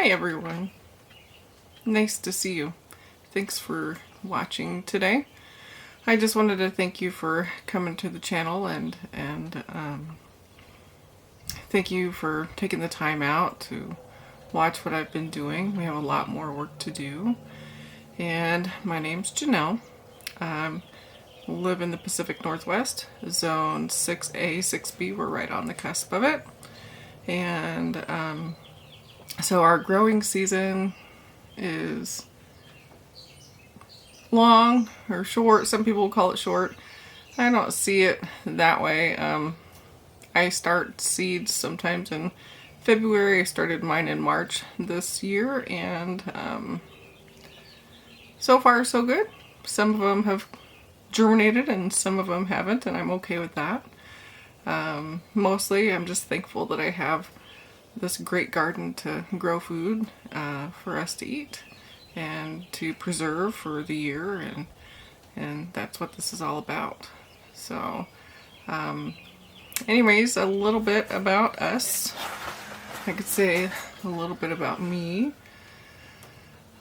Hi everyone. Nice to see you. Thanks for watching today. I just wanted to thank you for coming to the channel and thank you for taking the time out to watch what I've been doing. We have a lot more work to do. And my name's Janelle. I live in the Pacific Northwest, Zone 6A, 6B. We're right on the cusp of it. And so our growing season is long or short. Some people call it short. I don't see it that way. I start seeds sometimes in February. I started mine in March this year, and so far so good. Some of them have germinated and some of them haven't, and I'm okay with that. Mostly I'm just thankful that I have this great garden to grow food for us to eat and to preserve for the year, and that's what this is all about. So anyways, a little bit about us. I could say a little bit about me.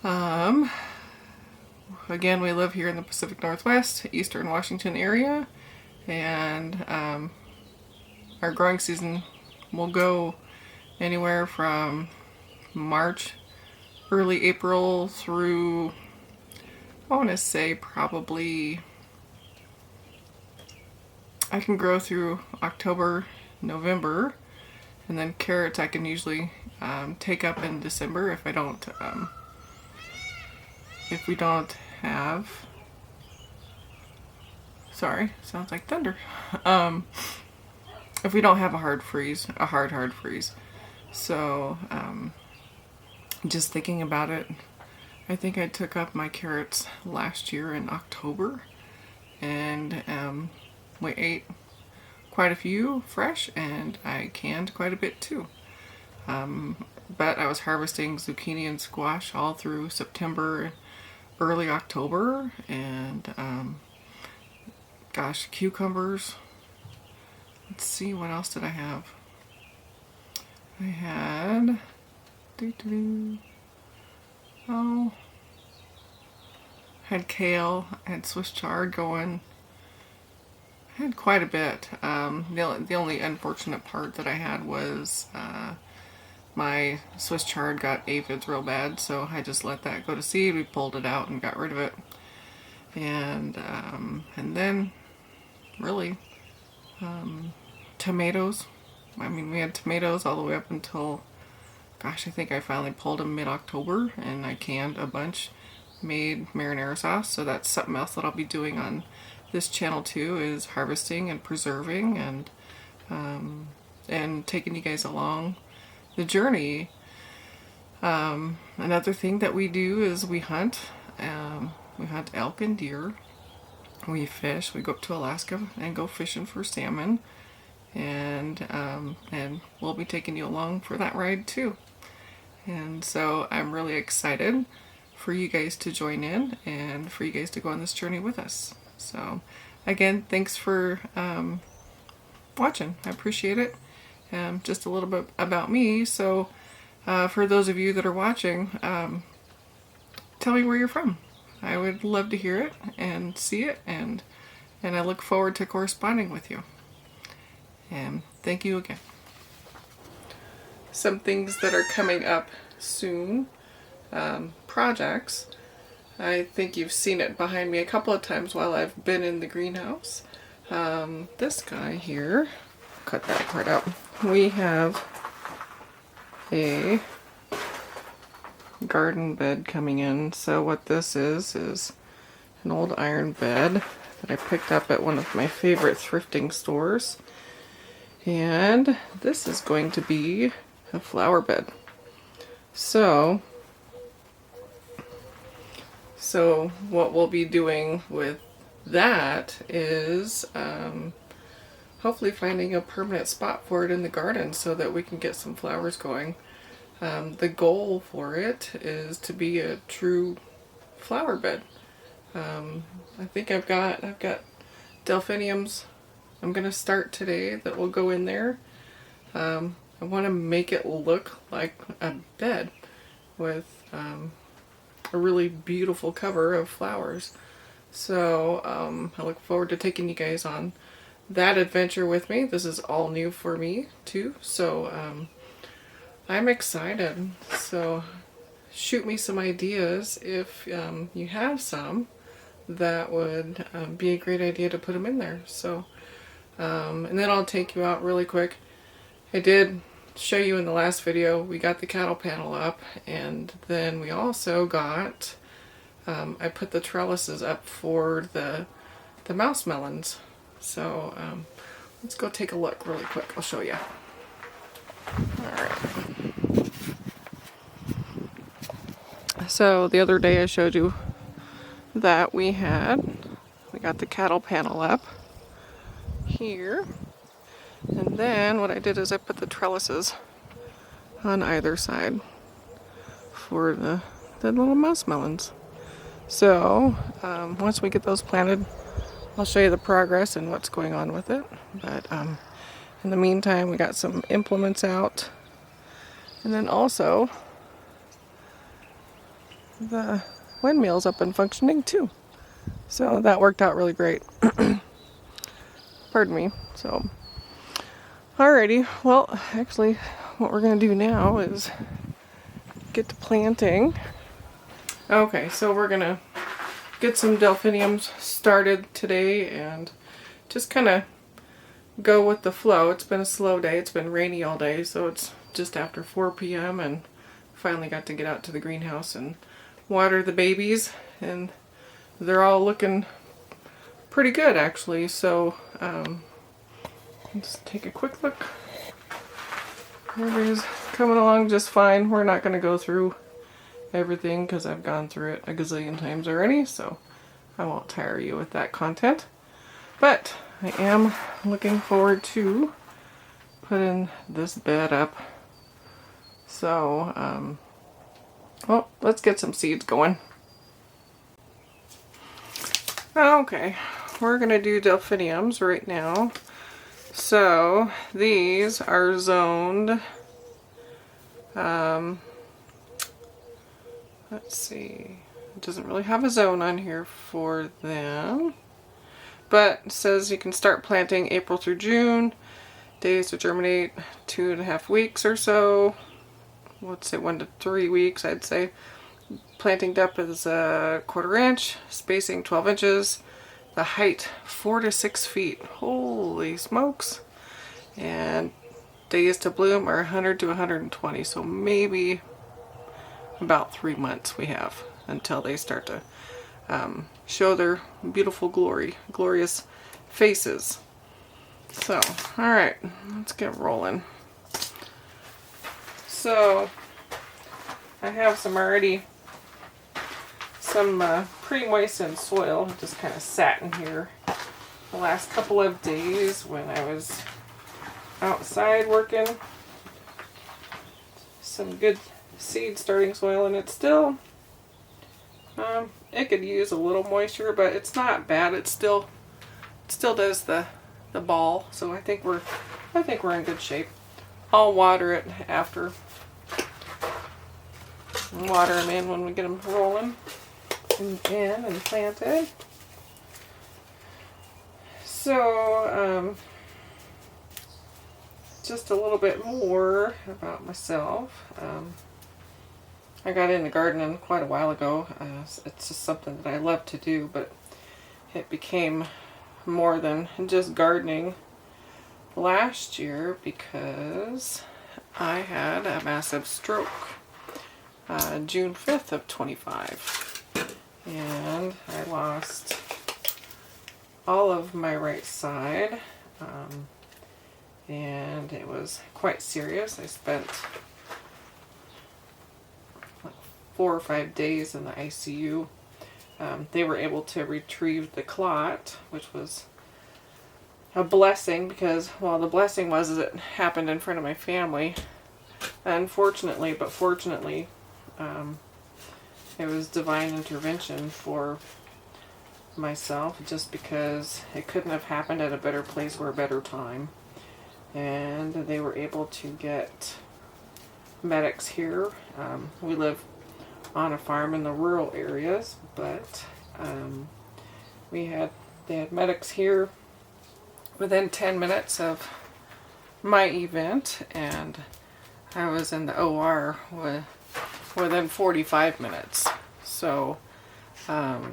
Again, we live here in the Pacific Northwest, Eastern Washington area, and our growing season will go anywhere from March, early April through, I want to say probably, I can grow through October, November, and then carrots I can usually take up in December if I don't, if we don't have, sorry, sounds like thunder, if we don't have a hard freeze, a hard freeze. So, just thinking about it, I think I took up my carrots last year in October, and we ate quite a few fresh, and I canned quite a bit too. But I was harvesting zucchini and squash all through September, early October, and gosh, cucumbers. Let's see, what else did I have? I had, had kale, I had Swiss chard going. I had quite a bit. The only unfortunate part that I had was my Swiss chard got aphids real bad, so I just let that go to seed. We pulled it out and got rid of it. And then, really, tomatoes. I mean, we had tomatoes all the way up until, gosh, I think I finally pulled them mid-October, and I canned a bunch, made marinara sauce. So that's something else that I'll be doing on this channel too, is harvesting and preserving and taking you guys along the journey. Another thing that we do is we hunt. We hunt elk and deer. We fish. We go up to Alaska and go fishing for salmon. And we'll be taking you along for that ride too. And so I'm really excited for you guys to join in and for you guys to go on this journey with us. So again, thanks for watching. I appreciate it. Just a little bit about me. So for those of you that are watching, tell me where you're from. I would love to hear it and see it, and I look forward to corresponding with you. And thank you again. Some things that are coming up soon, projects. I think you've seen it behind me a couple of times while I've been in the greenhouse. This guy here, cut that part out. We have a garden bed coming in. So what this is an old iron bed that I picked up at one of my favorite thrifting stores. And this is going to be a flower bed. So what we'll be doing with that is hopefully finding a permanent spot for it in the garden so that we can get some flowers going. The goal for it is to be a true flower bed. I think I've got delphiniums I'm going to start today that will go in there. I want to make it look like a bed. with a really beautiful cover of flowers. So I look forward to taking you guys on that adventure with me. This is all new for me too, so I'm excited. So shoot me some ideas if you have some that would be a great idea to put them in there. So and then I'll take you out really quick. I did show you in the last video, we got the cattle panel up, and then we also got I put the trellises up for the mouse melons. So let's go take a look really quick. I'll show you. Alright. So the other day I showed you that we got the cattle panel up here. And then what I did is I put the trellises on either side for the little mouse melons. So once we get those planted, I'll show you the progress and what's going on with it. But in the meantime, we got some implements out. And then also, the windmill's up and functioning too. So that worked out really great. Pardon me. So, alrighty. Well, actually, what we're going to do now is get to planting. Okay, so we're going to get some delphiniums started today and just kind of go with the flow. It's been a slow day. It's been rainy all day, so it's just after 4 p.m. and finally got to get out to the greenhouse and water the babies, and they're all looking pretty good actually. So let's take a quick look. Everybody's coming along just fine. We're not going to go through everything because I've gone through it a gazillion times already, so I won't tire you with that content. But I am looking forward to putting this bed up. So, well, let's get some seeds going. Okay, we're going to do delphiniums right now. So, these are zoned, let's see, it doesn't really have a zone on here for them, but it says you can start planting April through June, days to germinate 2.5 weeks or so, let's say 1 to 3 weeks I'd say. Planting depth is a 1/4 inch, spacing 12 inches, the height 4 to 6 feet. Holy smokes. And days to bloom are 100 to 120, so maybe about 3 months we have until they start to show their beautiful glorious faces. So, alright, let's get rolling. So, I have some pre-moistened soil just kind of sat in here the last couple of days when I was outside working. Some good seed starting soil, and it's still it could use a little moisture, but it's not bad. It still does the ball, so I think we're in good shape. I'll water it after. Water them in when we get them rolling and planted. So just a little bit more about myself. I got into gardening quite a while ago. It's just something that I love to do, but it became more than just gardening last year because I had a massive stroke June 5th of 25, and I lost all of my right side, and it was quite serious. I spent like 4 or 5 days in the ICU. They were able to retrieve the clot, which was a blessing because, well, the blessing was it happened in front of my family, unfortunately, but fortunately, it was divine intervention for myself, just because it couldn't have happened at a better place or a better time. And they were able to get medics here. We live on a farm in the rural areas, but they had medics here within 10 minutes of my event, and I was in the OR within 45 minutes. So that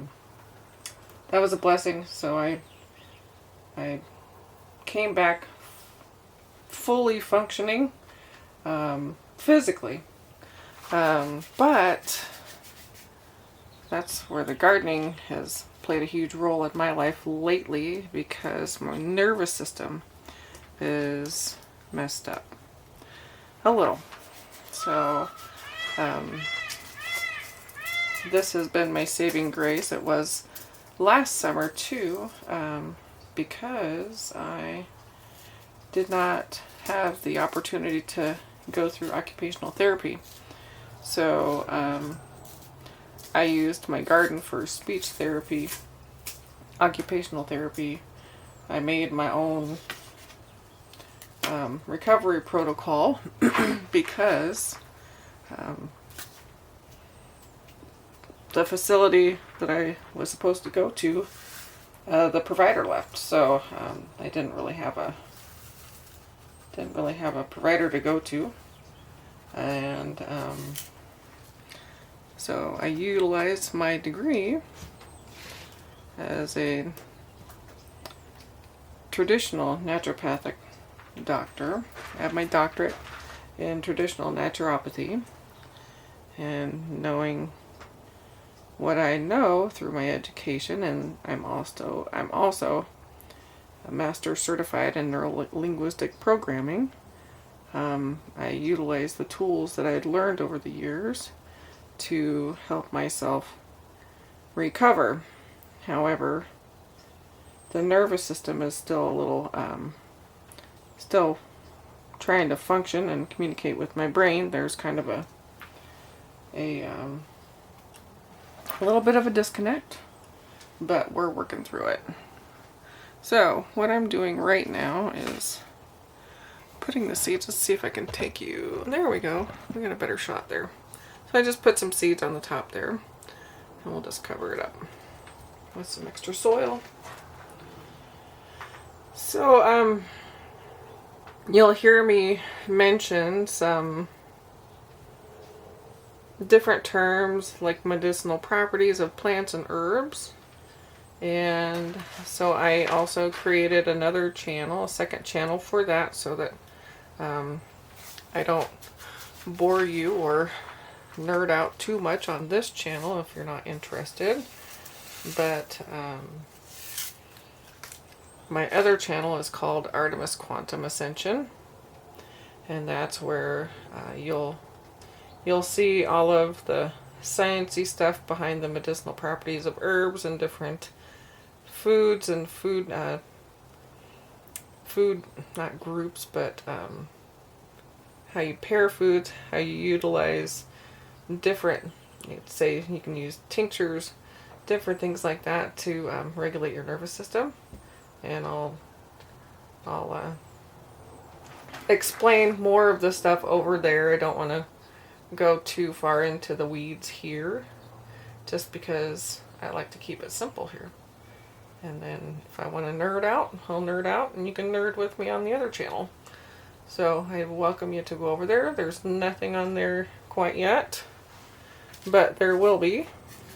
was a blessing. So I came back fully functioning physically, but that's where the gardening has played a huge role in my life lately, because my nervous system is messed up a little. So this has been my saving grace. It was last summer too, because I did not have the opportunity to go through occupational therapy. So I used my garden for speech therapy, occupational therapy. I made my own recovery protocol because the facility that I was supposed to go to, the provider left. So I didn't really have a provider to go to, and so I utilized my degree as a traditional naturopathic doctor. I have my doctorate in traditional naturopathy, and knowing what I know through my education, and I'm also a master certified in neuro-linguistic programming. I utilize the tools that I had learned over the years to help myself recover. However, the nervous system is still a little, still trying to function and communicate with my brain. There's kind of a little bit of a disconnect, but we're working through it. So what I'm doing right now is putting the seeds. Let's see if I can take you. There we go. We got a better shot there. So I just put some seeds on the top there, and we'll just cover it up with some extra soil. So you'll hear me mention some different terms like medicinal properties of plants and herbs. And so I also created another channel, a second channel for that, so that I don't bore you or nerd out too much on this channel if you're not interested. But my other channel is called Artemis Quantum Ascension, and that's where you'll see all of the sciencey stuff behind the medicinal properties of herbs and different foods and food not groups, but how you pair foods, how you utilize different, say you can use tinctures, different things like that to regulate your nervous system. And I'll explain more of the stuff over there. I don't want to go too far into the weeds here, just because I like to keep it simple here. And then if I want to nerd out, I'll nerd out, and you can nerd with me on the other channel. So I welcome you to go over there. There's nothing on there quite yet, but there will be.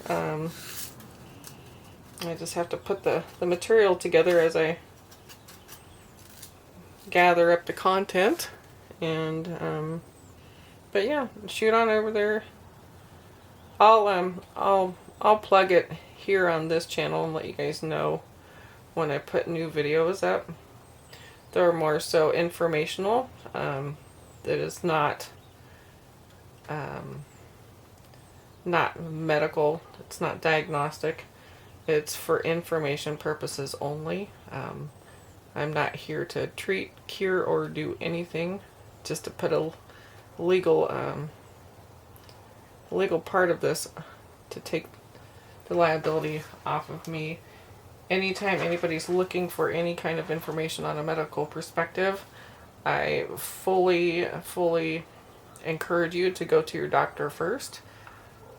I just have to put the material together as I gather up the content. And but yeah, shoot on over there. I'll plug it here on this channel and let you guys know when I put new videos up. They're more so informational. That is not medical. It's not diagnostic. It's for information purposes only. I'm not here to treat, cure, or do anything. Just to put a legal part of this to take the liability off of me. Anytime anybody's looking for any kind of information on a medical perspective, I fully encourage you to go to your doctor first.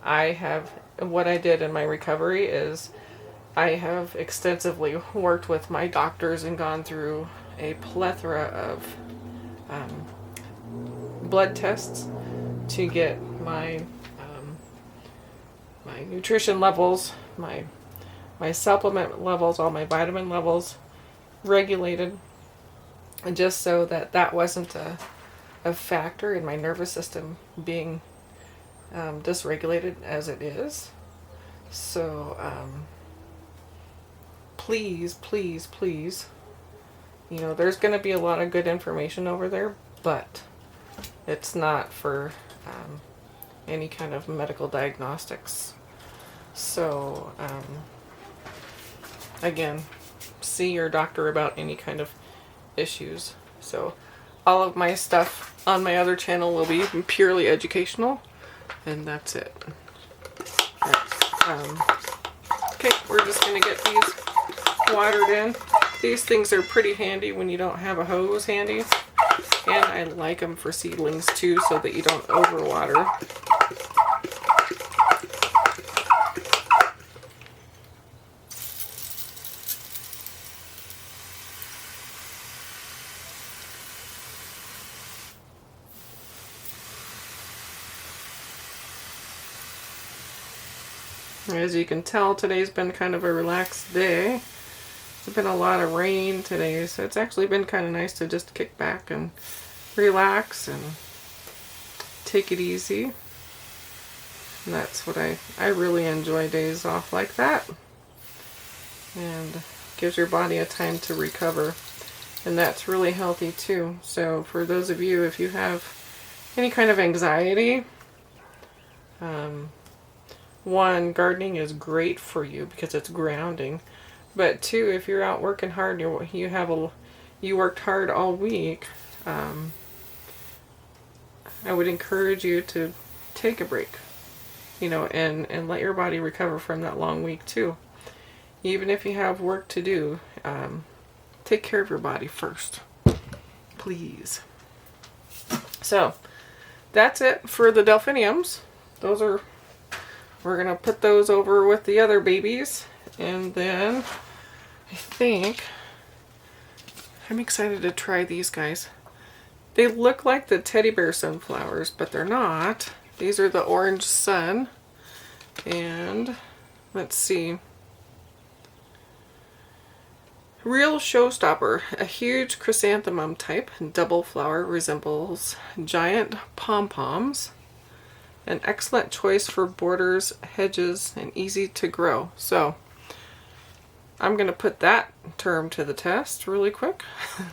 What I did in my recovery is I have extensively worked with my doctors and gone through a plethora of blood tests to get my my nutrition levels, my supplement levels, all my vitamin levels regulated, and just so that that wasn't a factor in my nervous system being dysregulated as it is. So please, please, please, you know, there's going to be a lot of good information over there, but it's not for any kind of medical diagnostics. So again, see your doctor about any kind of issues. So all of my stuff on my other channel will be purely educational, and that's it. Okay, we're just going to get these watered in. These things are pretty handy when you don't have a hose handy, and I like them for seedlings too, so that you don't overwater. As you can tell, today's been kind of a relaxed day. There's been a lot of rain today, so it's actually been kind of nice to just kick back and relax and take it easy. And that's what I really enjoy, days off like that. And gives your body a time to recover. And that's really healthy too. So for those of you, if you have any kind of anxiety, one, gardening is great for you because it's grounding. But two, if you're out working hard, you worked hard all week, I would encourage you to take a break, you know, and let your body recover from that long week too. Even if you have work to do, take care of your body first, please. So that's it for the delphiniums. We're going to put those over with the other babies, and then I think I'm excited to try these guys. They look like the teddy bear sunflowers, but they're not. These are the orange sun, and let's see. Real showstopper, a huge chrysanthemum type, double flower, resembles giant pom-poms. An excellent choice for borders, hedges, and easy to grow. So I'm going to put that term to the test really quick.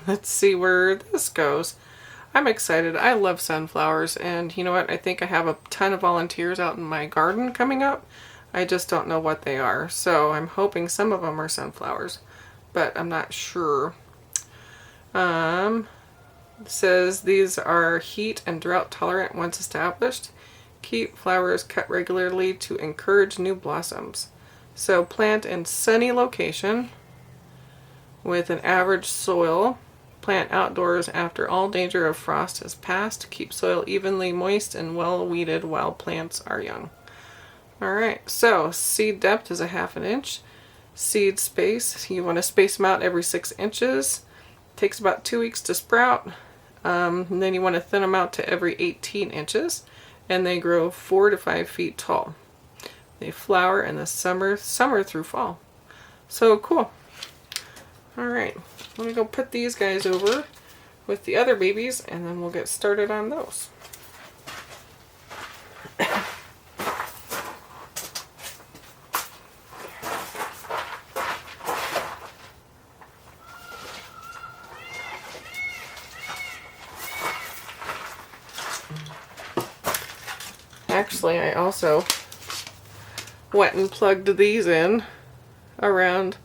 Let's see where this goes. I'm excited. I love sunflowers, and you know what? I think I have a ton of volunteers out in my garden coming up. I just don't know what they are. So I'm hoping some of them are sunflowers, but I'm not sure. It says these are heat and drought tolerant once established. Keep flowers cut regularly to encourage new blossoms. So plant in sunny location with an average soil. Plant outdoors after all danger of frost has passed. Keep soil evenly moist and well weeded while plants are young. Alright, so seed depth is a 1/2 inch. Seed space, you want to space them out every 6 inches. Takes about 2 weeks to sprout. And then you want to thin them out to every 18 inches. And they grow 4 to 5 feet tall. They flower in the summer through fall. So cool. Alright, let me go put these guys over with the other babies, and then we'll get started on those. Actually, I also went and plugged these in around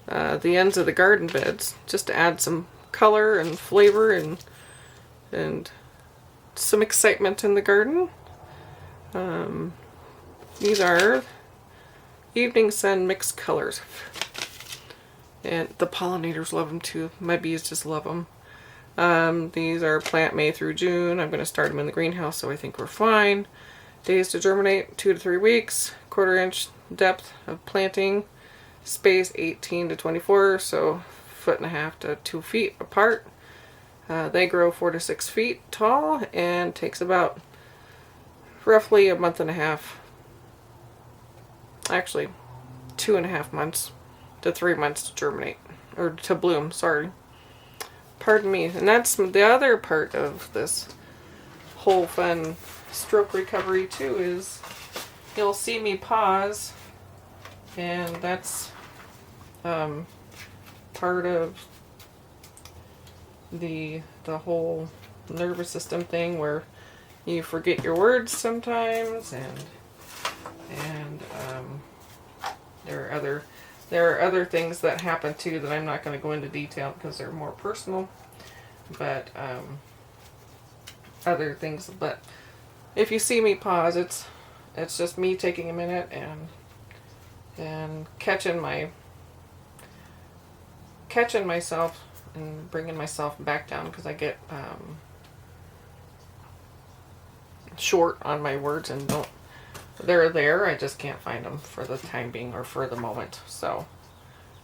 the ends of the garden beds just to add some color and flavor and some excitement in the garden. These are evening sun mixed colors, and the pollinators love them too. My bees just love them. These are plant May through June. I'm going to start them in the greenhouse, so I think we're fine. Days to germinate, 2 to 3 weeks. 1/4 inch depth of planting. Space 18 to 24, so 1.5 to 2 feet apart. They grow 4 to 6 feet tall and takes about roughly a month and a half. Actually, 2.5 months to 3 months to germinate, or to bloom, sorry. Pardon me. And that's the other part of this whole fun stroke recovery too, is you'll see me pause, and that's part of the whole nervous system thing, where you forget your words sometimes, and there are other things that happen too that I'm not going to go into detail because they're more personal, but other things. But if you see me pause, it's just me taking a minute and catching myself and bringing myself back down, because I get short on my words and they're there, I just can't find them for the time being or for the moment. So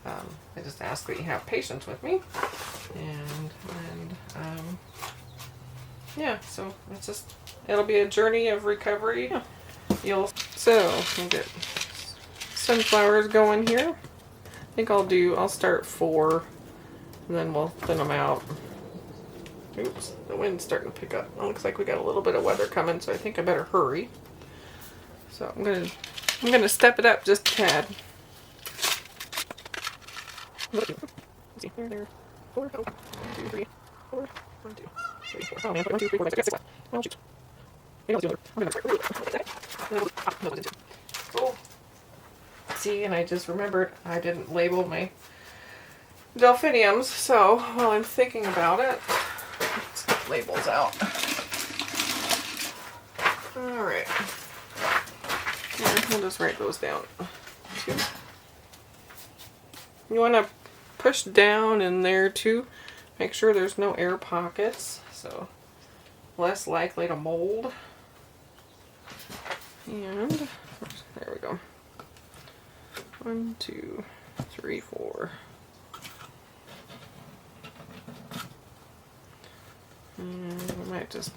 I just ask that you have patience with me, and yeah, so it'll be a journey of recovery. Yeah. So we'll get sunflowers going here. I think I'll start 4, and then we'll thin them out. Oops, the wind's starting to pick up. It looks like we got a little bit of weather coming, so I think I better hurry. So I'm gonna step it up just a tad. Let's see, there. 4, 1, 2, 3, 4, 1, 2, 3, 4. Oh man, 1, 2, 3, 4, 5, 6, 7. Oh shoot. Maybe I'll do it. Oh. See, and I just remembered I didn't label my delphiniums, so while I'm thinking about it, let's get labels out. Alright. We'll just write those down. 2. You want to push down in there too. Make sure there's no air pockets, so less likely to mold. And there we go. 1, 2, 3, 4. And I might just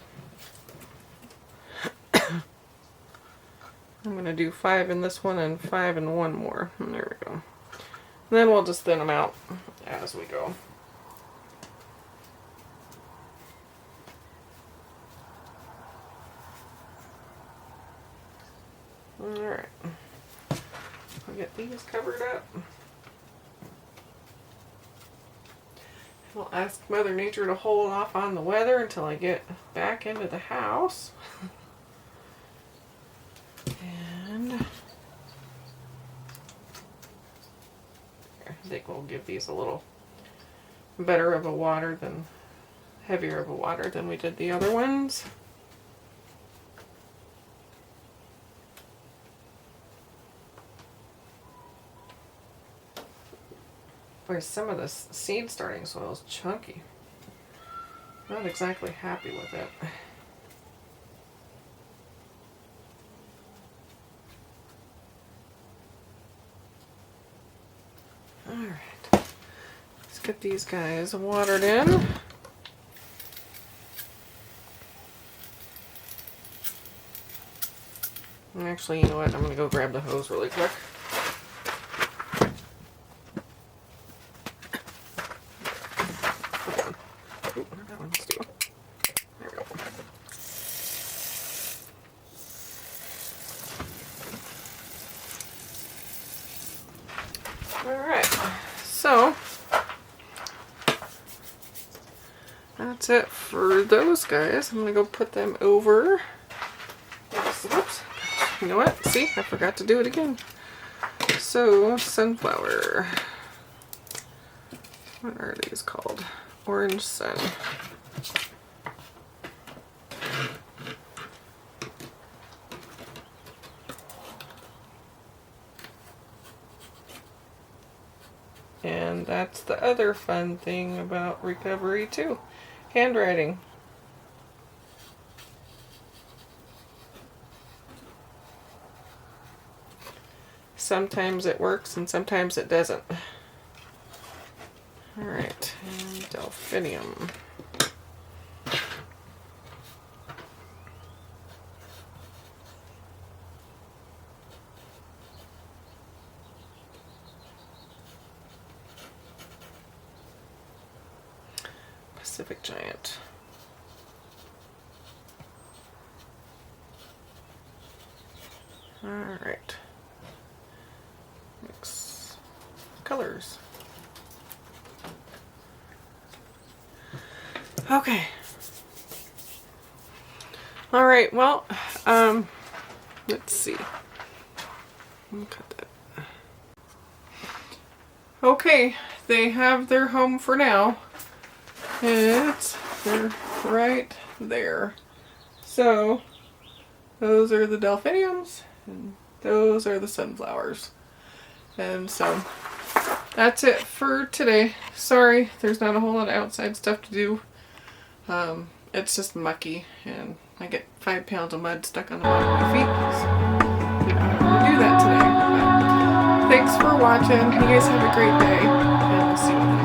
I'm going to do 5 in this one and 5 in one more. And there we go. And then we'll just thin them out as we go. Alright. I'll get these covered up. I'll ask Mother Nature to hold off on the weather until I get back into the house. And I think we'll give these a little better of a water than, heavier of a water than we did the other ones. Boy, some of this seed starting soil is chunky. Not exactly happy with it. Alright, let's get these guys watered in. Actually, you know what? I'm going to go grab the hose really quick. There we go. Alright, so that's it for those guys. I'm going to go put them over. Whoops. You know what? See, I forgot to do it again. So, sunflower. What are these called? Orange sun. And that's the other fun thing about recovery too. handwriting. Sometimes it works and sometimes it doesn't. Alright, and Delphinium. Pacific Giant. Alright. Mix colors. Okay. Alright, well, let's see. Let me cut that. Okay, they have their home for now. They're right there. So, those are the Delphiniums, and those are the sunflowers. And so, that's it for today. Sorry, there's not a whole lot of outside stuff to do. It's just mucky, and I get 5 pounds of mud stuck on the bottom of my feet. So, didn't want to do that today. But thanks for watching. You guys have a great day, and we'll see you